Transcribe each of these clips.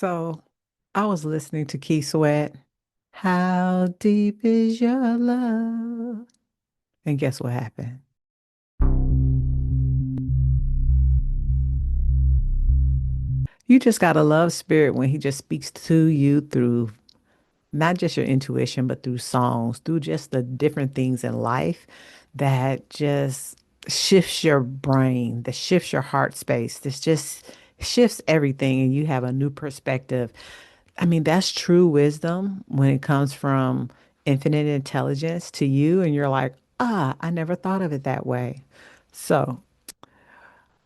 So I was listening to Key Sweat. How deep is your love? And guess what happened? You just got to love spirit when he just speaks to you through not just your intuition, but through songs, through just the different things in life that just shifts your brain, that shifts your heart space, this just shifts everything, and you have a new perspective. I mean, that's true wisdom when it comes from infinite intelligence to you, and you're like, I never thought of it that way. So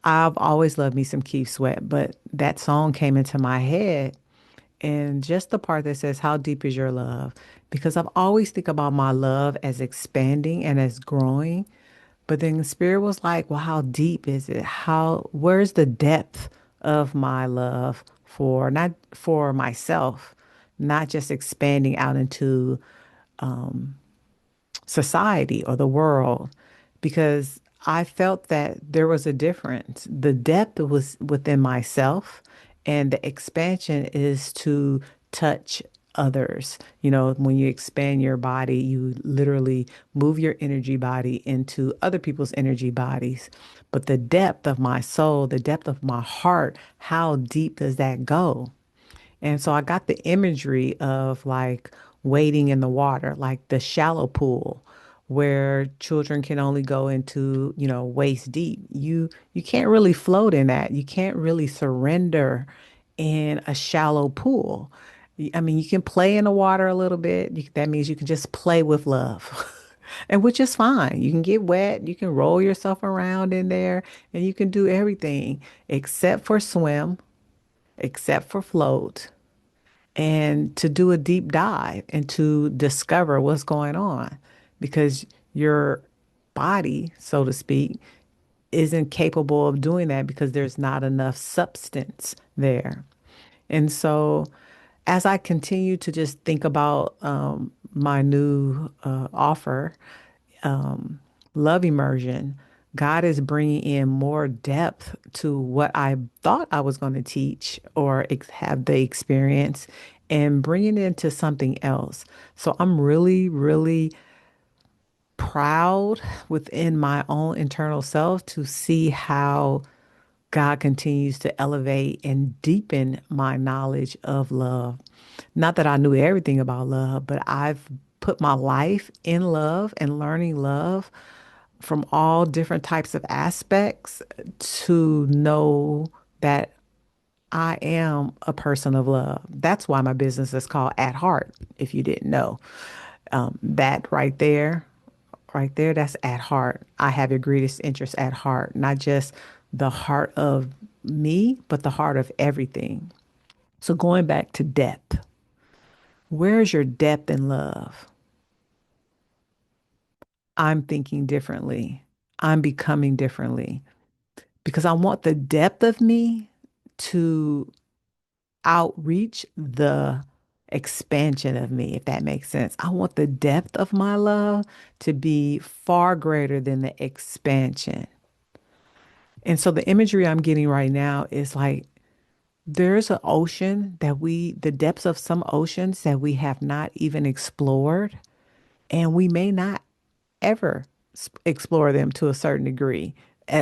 I've always loved me some Keith Sweat, but that song came into my head, and just the part that says, "How deep is your love?" Because I've always think about my love as expanding and as growing, but then the spirit was like, "Well, how deep is it? Where's the depth of my love for not for myself, not just expanding out into society or the world?" Because I felt that there was a difference. The depth was within myself, and the expansion is to touch others. You know, when you expand your body, you literally move your energy body into other people's energy bodies. But the depth of my soul, the depth of my heart, how deep does that go? And so I got the imagery of like wading in the water, like the shallow pool where children can only go into, waist deep. You can't really float in that. You can't really surrender in a shallow pool. I mean, you can play in the water a little bit. That means you can just play with love. And which is fine. You can get wet, you can roll yourself around in there, and you can do everything except for swim, except for float, and to do a deep dive and to discover what's going on because your body, so to speak, isn't capable of doing that because there's not enough substance there. And so, as I continue to just think about my new offer, love immersion, God is bringing in more depth to what I thought I was going to teach or have the experience and bringing it into something else. So I'm really, really proud within my own internal self to see how God continues to elevate and deepen my knowledge of love. Not that I knew everything about love, but I've put my life in love and learning love from all different types of aspects to know that I am a person of love. That's why my business is called At Heart, if you didn't know. That right there, that's at heart. I have your greatest interest at heart, not just the heart of me, but the heart of everything. So going back to depth, where's your depth in love? I'm thinking differently. I'm becoming differently because I want the depth of me to outreach the expansion of me, if that makes sense. I want the depth of my love to be far greater than the expansion. And so the imagery I'm getting right now is like there's an ocean the depths of some oceans that we have not even explored, and we may not ever explore them to a certain degree.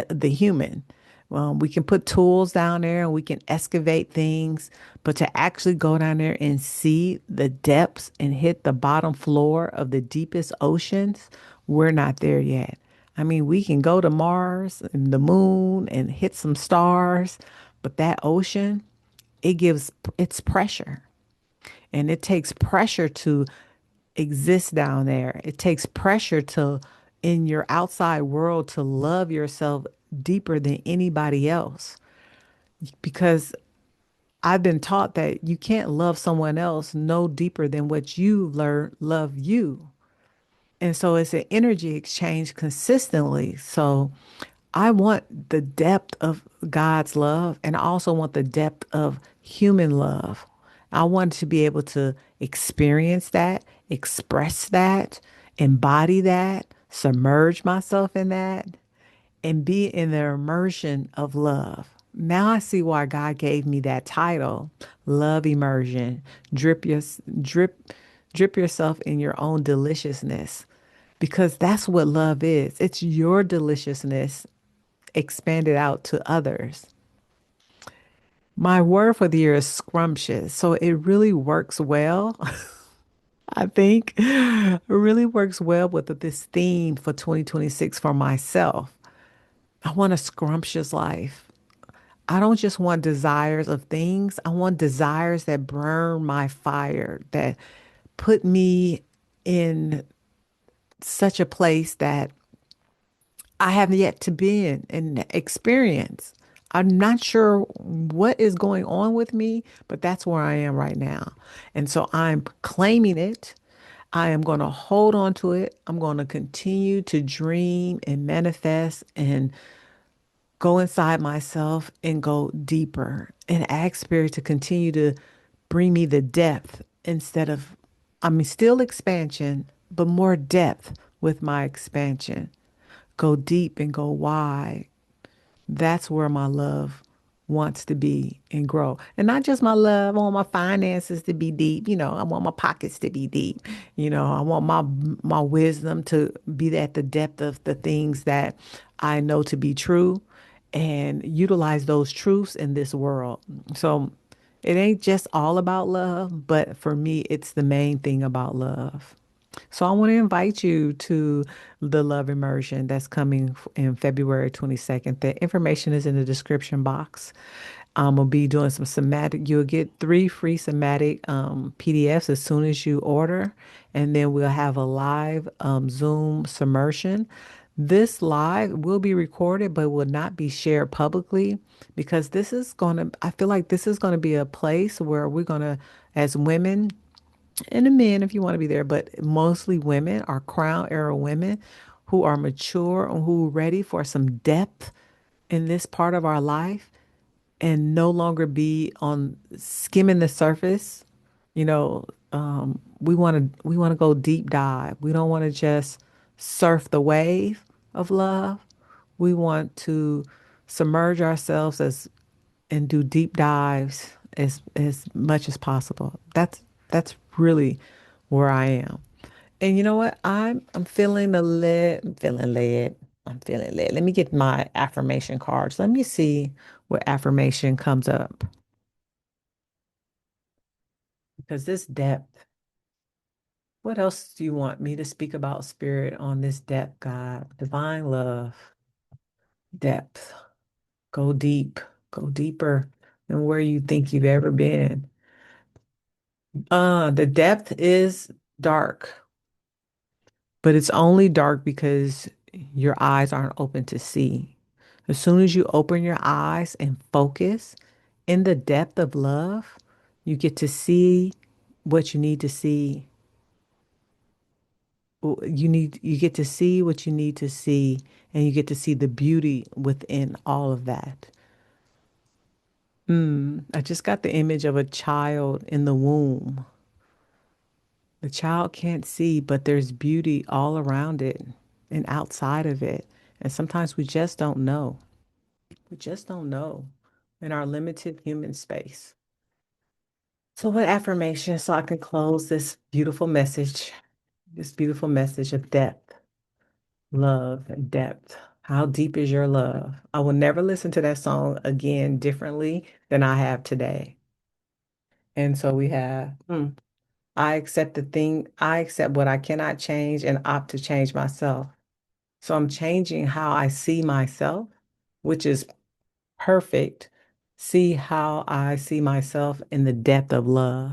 The human, we can put tools down there and we can excavate things, but to actually go down there and see the depths and hit the bottom floor of the deepest oceans, we're not there yet. I mean, we can go to Mars and the moon and hit some stars, but that ocean, it's pressure. And it takes pressure to exist down there. It takes pressure to, in your outside world, to love yourself deeper than anybody else. Because I've been taught that you can't love someone else no deeper than what you learn love you. And so it's an energy exchange consistently. So I want the depth of God's love, and I also want the depth of human love. I want to be able to experience that, express that, embody that, submerge myself in that, and be in the immersion of love. Now I see why God gave me that title, love immersion. Drip your drip drip yourself in your own deliciousness because that's what love is. It's your deliciousness expanded out to others. My word for the year is scrumptious. So it really works well. I think it really works well with this theme for 2026 for myself. I want a scrumptious life. I don't just want desires of things. I want desires that burn my fire, that put me in such a place that I have yet to be in and experience. I'm not sure what is going on with me, but that's where I am right now. And so I'm claiming it. I am going to hold on to it. I'm going to continue to dream and manifest and go inside myself and go deeper and ask Spirit to continue to bring me the depth instead of, I mean, still expansion, but more depth with my expansion. Go deep and go wide. That's where my love wants to be and grow. And not just my love, I want my finances to be deep. I want my pockets to be deep. I want my wisdom to be at the depth of the things that I know to be true and utilize those truths in this world. So it ain't just all about love, but for me, it's the main thing about love. So I want to invite you to the Love Immersion that's coming in February 22nd. The information is in the description box. We'll be doing some somatic. You'll get 3 free somatic PDFs as soon as you order, and then we'll have a live Zoom submersion. This live will be recorded, but will not be shared publicly because I feel like this is going to be a place where we're going to, as women, and the men if you want to be there, but mostly women are crown era women who are mature and who are ready for some depth in this part of our life and no longer be on skimming the surface. We want to go deep dive. We don't want to just surf the wave of love. We want to submerge ourselves as and do deep dives as much as possible. That's really where I am. And you know what? I'm feeling the lead. I'm feeling led. I'm feeling led. Let me get my affirmation cards. Let me see what affirmation comes up. Because this depth, what else do you want me to speak about spirit on this depth, God? Divine love, depth. Go deep, go deeper than where you think you've ever been. The depth is dark, but it's only dark because your eyes aren't open to see. As soon as you open your eyes and focus in the depth of love, you get to see what you need to see. You get to see what you need to see, and you get to see the beauty within all of that. I just got the image of a child in the womb. The child can't see, but there's beauty all around it and outside of it. And sometimes we just don't know. We just don't know in our limited human space. So, what affirmation so I can close this beautiful message of depth, love, and depth? How deep is your love? I will never listen to that song again differently than I have today. And so we have, I accept what I cannot change and opt to change myself. So I'm changing how I see myself, which is perfect. See how I see myself in the depth of love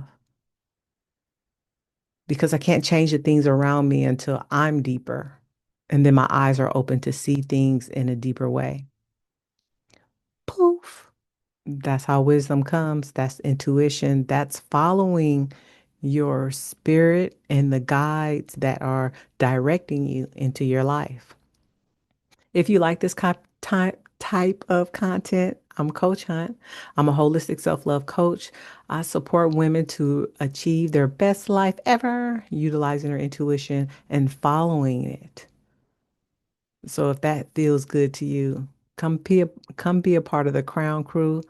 because I can't change the things around me until I'm deeper. And then my eyes are open to see things in a deeper way. Poof. That's how wisdom comes. That's intuition. That's following your spirit and the guides that are directing you into your life. If you like this type of content, I'm Coach Hunt. I'm a holistic self-love coach. I support women to achieve their best life ever, utilizing their intuition and following it. So if that feels good to you, Come be a, come be a part of the Crown Crew.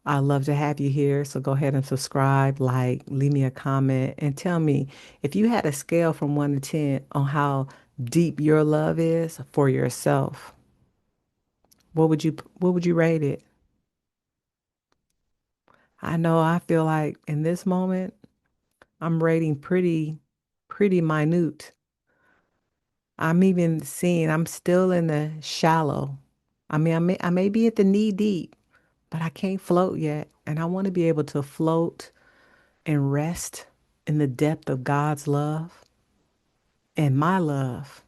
I'd love to have you here. So go ahead and subscribe, like, leave me a comment, and tell me if you had a scale from 1 to 10 on how deep your love is for yourself. What would you rate it? I know I feel like in this moment I'm rating pretty minute. I'm even seeing I'm still in the shallow. I mean, I may be at the knee deep, but I can't float yet. And I want to be able to float and rest in the depth of God's love and my love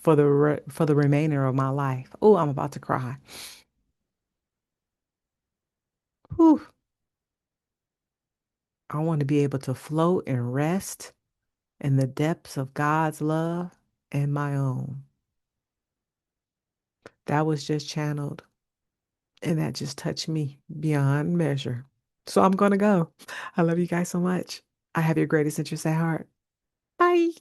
for the remainder of my life. Oh, I'm about to cry. Whew. I want to be able to float and rest in the depths of God's love and my own. That was just channeled, and that just touched me beyond measure. So I'm going to go. I love you guys so much. I have your greatest interest at heart. Bye.